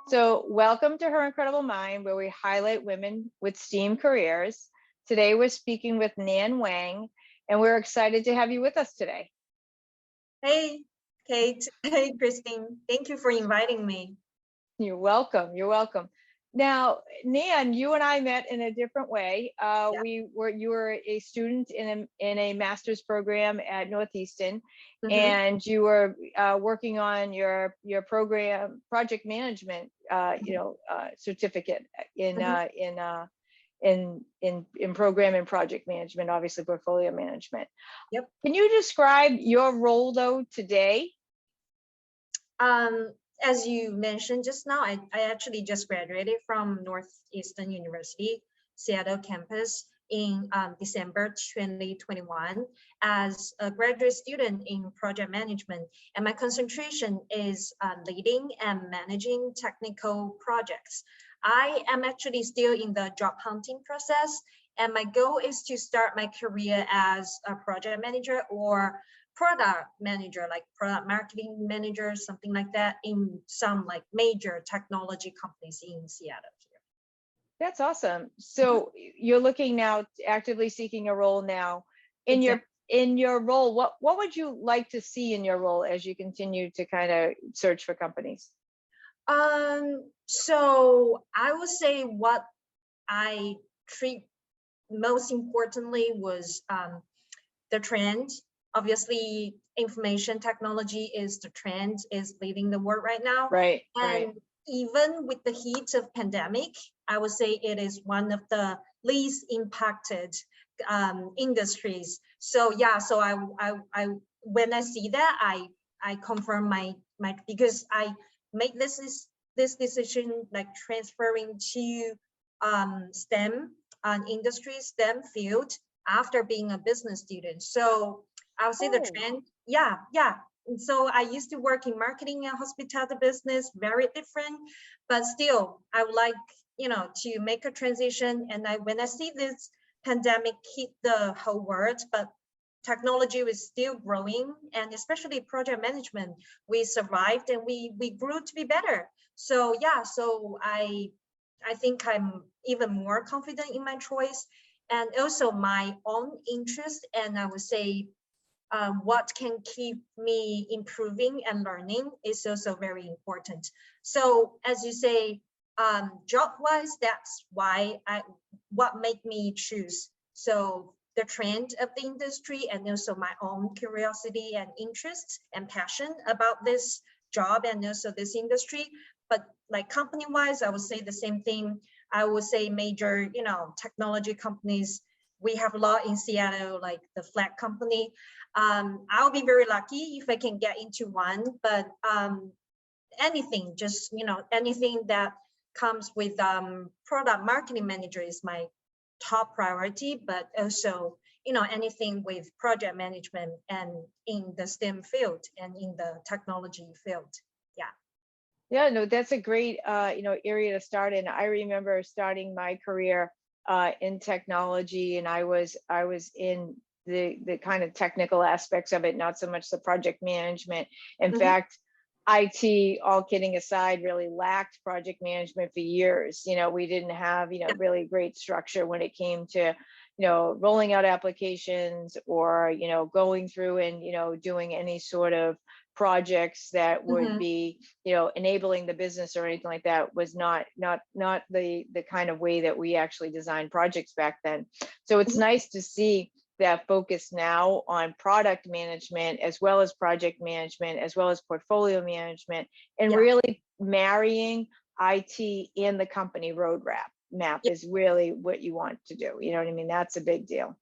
So welcome to Her Incredible Mind, where we highlight women with STEAM careers. Today, we're speaking with Wang, and we're excited to have you with us today. Hey, Kate. Hey, Christine. Thank you for inviting me. You're welcome. You're welcome. Now, Nan, you and I met in a different way. You were a student in a master's program at Northeastern, and you were working on your program project management, certificate in program and project management, obviously portfolio management. Yep. Can you describe your role though today? As you mentioned just now, I actually just graduated from Northeastern University, Seattle campus in December 2021 as a graduate student in project management. And my concentration is leading and managing technical projects. I am actually still in the job hunting process, and my goal is to start my career as a project manager or product manager, like product marketing manager, something like that, in some like major technology companies in Seattle here. That's awesome. So you're looking now, actively seeking a role now. In your role, what would you like to see in your role as you continue to kind of search for companies? So I would say what I treat most importantly was the trend. Obviously, information technology is the trend, is leading the world right now. Right. And even with the heat of pandemic, I would say it is one of the least impacted industries. So yeah, so I when I see that, I confirm my because I make this decision like transferring to STEM industry, STEM field after being a business student. So I would say the trend, yeah. And so I used to work in marketing and hospitality business, very different, but still I would like, to make a transition. And when I see this pandemic hit the whole world, but technology was still growing, and especially project management, we survived and we grew to be better. So yeah, so I think I'm even more confident in my choice, and also my own interest, and I would say what can keep me improving and learning is also very important. So as you say, job-wise, that's why what made me choose. So the trend of the industry, and also my own curiosity and interest and passion about this job and also this industry. But like company-wise, I would say the same thing. I would say major, technology companies. We have a lot in Seattle, like the flag company. I'll be very lucky if I can get into one, but anything, just, anything that comes with product marketing manager is my top priority, but also, anything with project management and in the STEM field and in the technology field. Yeah. Yeah, no, that's a great, area to start in. I remember starting my career in technology, and I was in the kind of technical aspects of it, not so much the project management. In fact, IT, all kidding aside, really lacked project management for years. We didn't have, really great structure when it came to, rolling out applications or, going through and, doing any sort of projects that would be, enabling the business or anything like that. Was not the kind of way that we actually designed projects back then. So it's nice to see that focus now on product management, as well as project management, as well as portfolio management, and really marrying IT and the company roadmap is really what you want to do. You know what I mean? That's a big deal.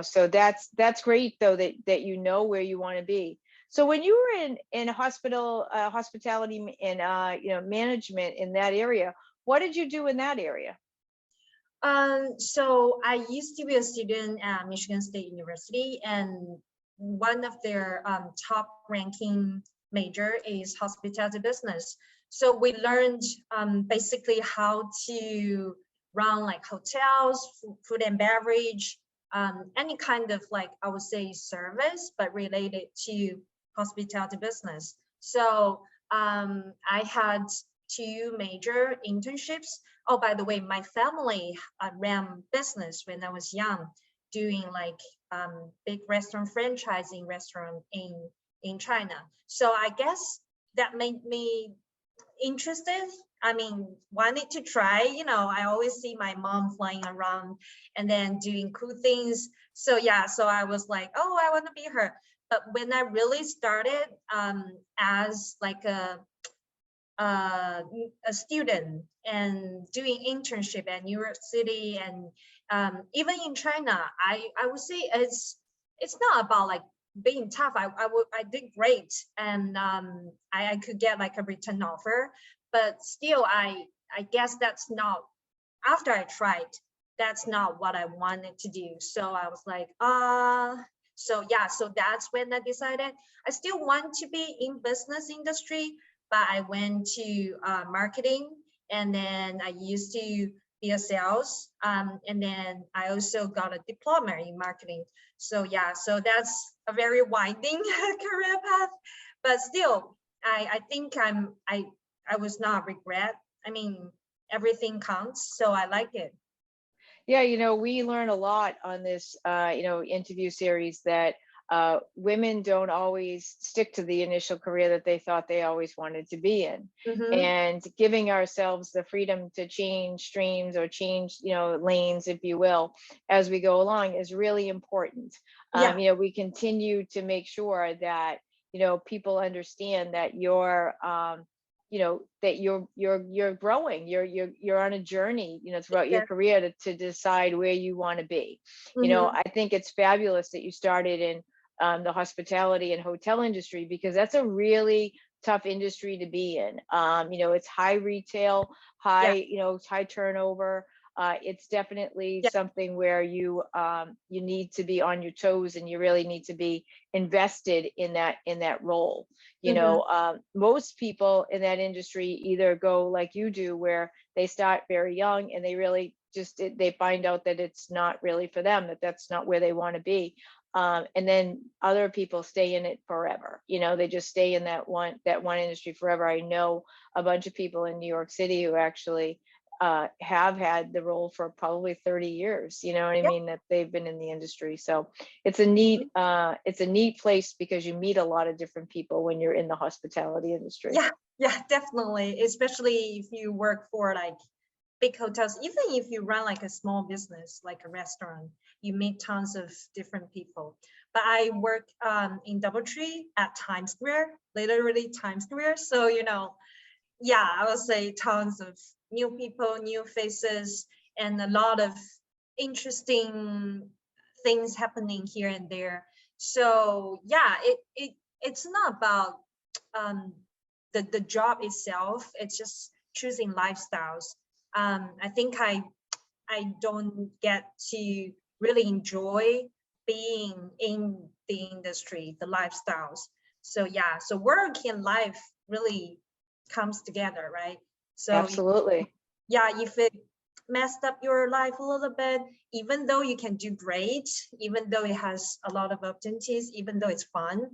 So that's great though, that you know where you want to be. So when you were in hospitality and management in that area, what did you do in that area? So I used to be a student at Michigan State University, and one of their top ranking major is hospitality business. So we learned basically how to run like hotels, food and beverage, any kind of like, I would say service, but related to hospitality business. So I had 2 major internships. Oh, by the way, my family ran business when I was young, doing like big restaurant franchising restaurant in China. So I guess that made me interested. I mean, wanted to try. I always see my mom flying around and then doing cool things. So yeah, so I was like, oh, I want to be her. But when I really started as like a student and doing internship at New York City and even in China, I would say it's not about like being tough. I did great, and I could get like a return offer, but still I guess that's not, after I tried, that's not what I wanted to do. So I was like, so yeah, so that's when I decided I still want to be in business industry, but I went to marketing, and then I used to be a sales, and then I also got a diploma in marketing. So yeah, so that's a very winding career path, but still, I think I was not regret. I mean, everything counts, so I like it. Yeah, we learn a lot on this, interview series that women don't always stick to the initial career that they thought they always wanted to be in. Mm-hmm. And giving ourselves the freedom to change streams or change, lanes, if you will, as we go along is really important. Yeah. We continue to make sure that, people understand that you're growing, you're on a journey, throughout your Yeah. career to decide where you want to be. Mm-hmm. I think it's fabulous that you started in the hospitality and hotel industry, because that's a really tough industry to be in. It's high retail, Yeah. high turnover. It's definitely Yeah. something where you need to be on your toes, and you really need to be invested in that role. Mm-hmm. Most people in that industry either go like you do, where they start very young and they really just they find out that it's not really for them, that's not where they want to be. And then other people stay in it forever. They just stay in that one industry forever. I know a bunch of people in New York City who actually have had the role for probably 30 years, you know what I Yeah. mean, that they've been in the industry. So it's a neat place, because you meet a lot of different people when you're in the hospitality industry. Yeah. Yeah, definitely. Especially if you work for like big hotels, even if you run like a small business, like a restaurant, you meet tons of different people. But I work in DoubleTree at Times Square, literally Times Square. So, yeah, I would say tons of new people, new faces, and a lot of interesting things happening here and there. So yeah, it's not about um, the job itself. It's just choosing lifestyles. I think I don't get to really enjoy being in the industry, the lifestyles. So yeah, so work and life really comes together, right? So Absolutely. yeah, if it messed up your life a little bit, even though you can do great, even though it has a lot of opportunities, even though it's fun,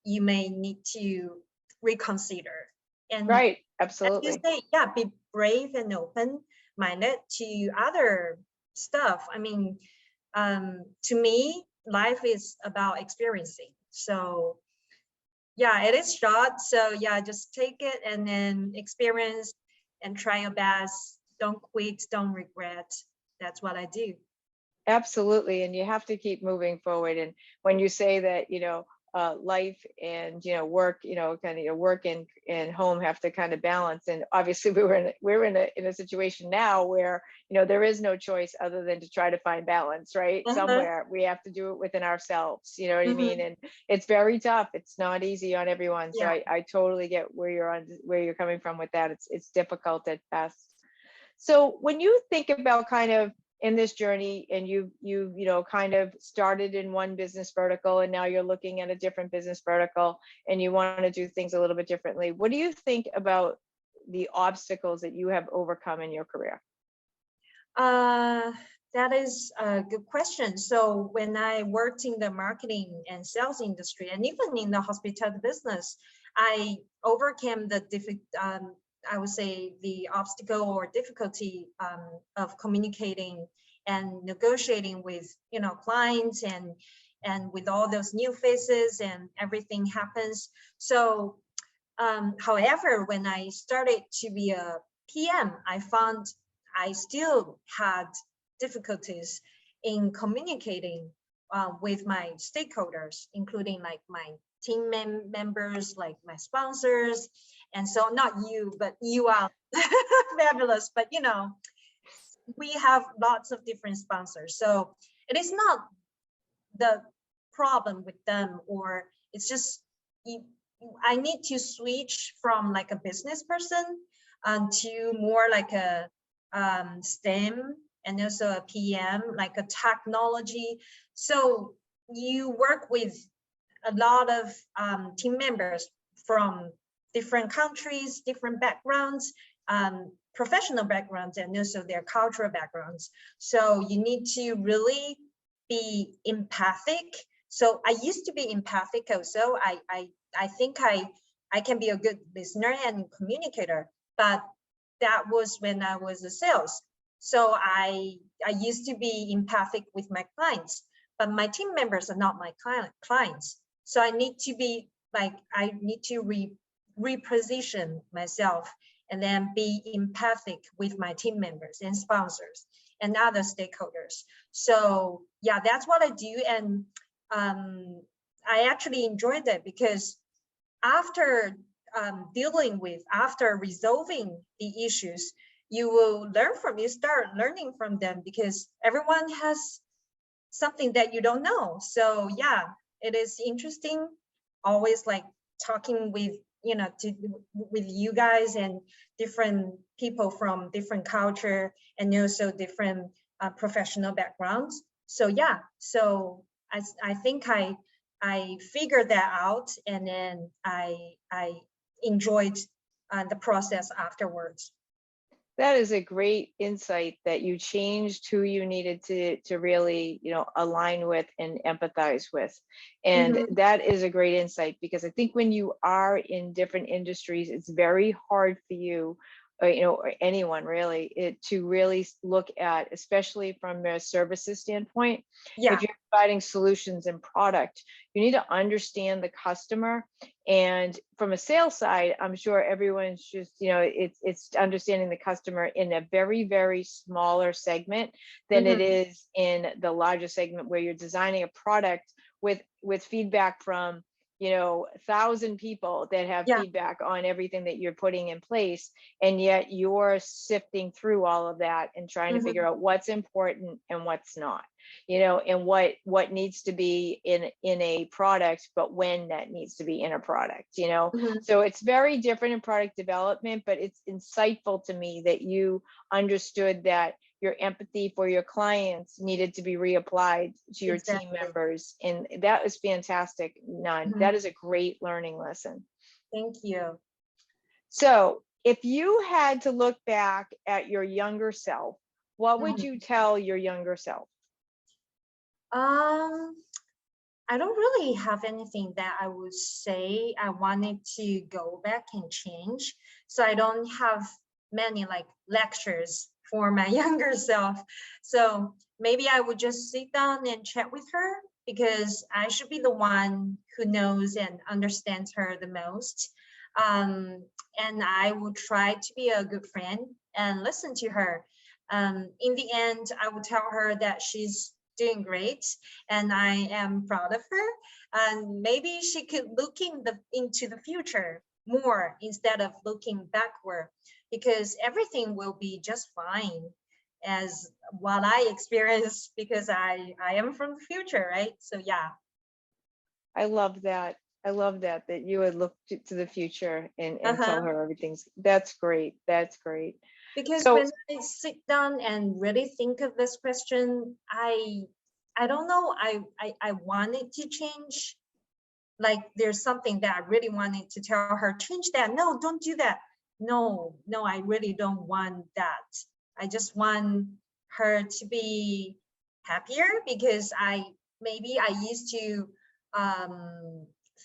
you may need to reconsider. And Right. as you Absolutely. say, yeah, be brave and open minded to other stuff. I mean, to me, life is about experiencing. So yeah, it is short. So yeah, just take it and then experience and try your best. Don't quit, don't regret. That's what I do. Absolutely. And you have to keep moving forward. And when you say that, life and, work, kind of your work and home have to kind of balance. And obviously we're in a situation now where, there is no choice other than to try to find balance, right? Uh-huh. Somewhere we have to do it within ourselves, you know what I mean? Hmm. And it's very tough. It's not easy on everyone. So Yeah. I totally get where you're coming from with that. It's difficult at best. So when you think about kind of in this journey, and you kind of started in one business vertical, and now you're looking at a different business vertical, and you want to do things a little bit differently, what do you think about the obstacles that you have overcome in your career? Uh, that is a good question. So when I worked in the marketing and sales industry, and even in the hospitality business, I overcame I would say the obstacle or difficulty of communicating and negotiating with, you know, clients and with all those new faces and everything happens. So however, when I started to be a PM, I found I still had difficulties in communicating with my stakeholders, including like my team members, like my sponsors. And so not you, but you are fabulous, but you know, we have lots of different sponsors. So it is not the problem with them, or it's just I need to switch from like a business person to more like a STEM and also a PM, like a technology. So you work with a lot of team members from different countries, different backgrounds, professional backgrounds, and also their cultural backgrounds. So you need to really be empathic. So I used to be empathic also. I think I can be a good listener and communicator, but that was when I was a sales. So I used to be empathic with my clients, but my team members are not my clients. So I need to be like, I need to reposition myself and then be empathic with my team members and sponsors and other stakeholders. So yeah, that's what I do. And I actually enjoyed that, because after after resolving the issues, you will start learning from them, because everyone has something that you don't know. So yeah, it is interesting, always like talking with, you know, with you guys and different people from different culture and also different professional backgrounds. So yeah, so I think I figured that out, and then I enjoyed the process afterwards. That is a great insight, that you changed who you needed to really, you know, align with and empathize with. And Mm-hmm. that is a great insight, because I think when you are in different industries, it's very hard for you, or, you know, or anyone really, to really look at, especially from a services standpoint, Yeah. if you're providing solutions and product, you need to understand the customer. And from a sales side, I'm sure everyone's just, you know, it's understanding the customer in a very, very smaller segment than it Mm-hmm. is in the larger segment, where you're designing a product with feedback from, you know, 1,000 people that have Yeah. feedback on everything that you're putting in place. And yet you're sifting through all of that and trying to Mm-hmm. figure out what's important and what's not, you know, and what needs to be in a product, but when that needs to be in a product, you know. Mm-hmm. So it's very different in product development, but it's insightful to me that you understood that your empathy for your clients needed to be reapplied to your team Exactly. members. And that was fantastic. None. Mm-hmm. That is a great learning lesson. Thank you. So if you had to look back at your younger self, what would Mm-hmm. you tell your younger self? I don't really have anything that I would say I wanted to go back and change. So I don't have many like lectures for my younger self. So maybe I would just sit down and chat with her, because I should be the one who knows and understands her the most. And I will try to be a good friend and listen to her. In the end, I will tell her that she's doing great and I am proud of her, and maybe she could look into the future more instead of looking backward, because everything will be just fine, as what I experienced, because I am from the future, right? So yeah. I love that. I love that you would look to the future and tell Uh-huh. her everything's, that's great. That's great. Because So when I sit down and really think of this question, I don't know, I wanted to change. Like there's something that I really wanted to tell her, change that. No, don't do that. No, I really don't want that. I just want her to be happier, because maybe I used to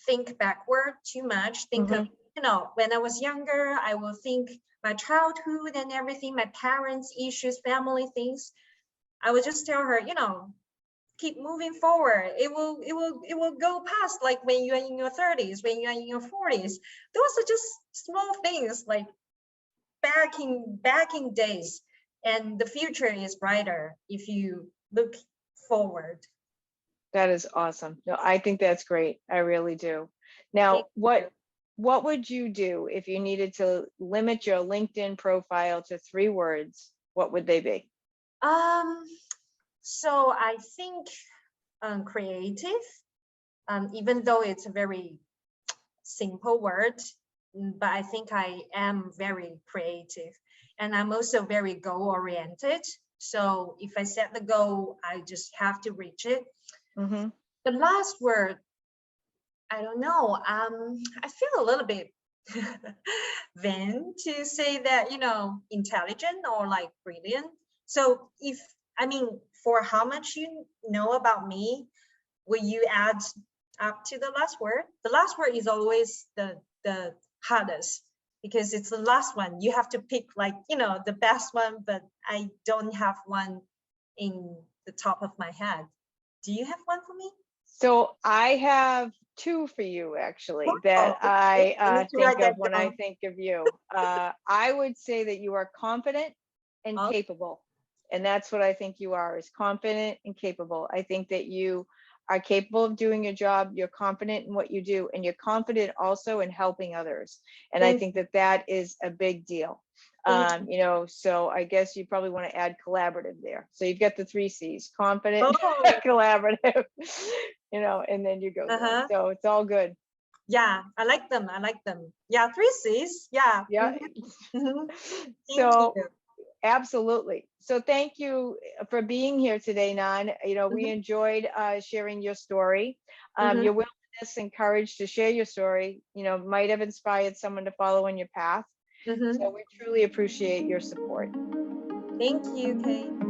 think backward too much. Think of, mhm, you know, when I was younger, I will think my childhood and everything, my parents' issues, family things, I would just tell her, you know, keep moving forward. It will go past, like when you're in your 30s, when you're in your 40s. Those are just small things, like back in days. And the future is brighter if you look forward. That is awesome. No, I think that's great. I really do. Now, Thank you. what would you do if you needed to limit your LinkedIn profile to 3 words? What would they be? So I think creative, even though it's a very simple word, but I think I am very creative, and I'm also very goal oriented. So if I set the goal, I just have to reach it. Mm-hmm. The last word, I don't know. I feel a little bit vain to say that, you know, intelligent or like brilliant. So if, I mean, for how much you know about me, will you add up to the last word? The last word is always the hardest because it's the last one. You have to pick, like, you know, the best one, but I don't have one in the top of my head. Do you have one for me? So I have 2 for you, actually, Oh, that okay. I I need to think write that of when I down. think of you. I would say that you are confident and Oh, capable. And that's what I think you are, is confident and capable. I think that you are capable of doing your job. You're confident in what you do, and you're confident also in helping others. And I thank think that that is a big deal. thank You know, so I guess you probably want to add collaborative there. So you've got the 3 C's: confident, Oh, collaborative, you know, and then you go there. uh-huh. So it's all good. Yeah, I like them. I like them. Yeah, 3 C's. Yeah. Yeah. Mhm. Thank So you. absolutely. So thank you for being here today, Nan. You know, we Mhm, enjoyed sharing your story. mhm, Your willingness and courage to share your story, you know, might have inspired someone to follow in your path. So mhm. we truly appreciate your support. Thank you, Kate.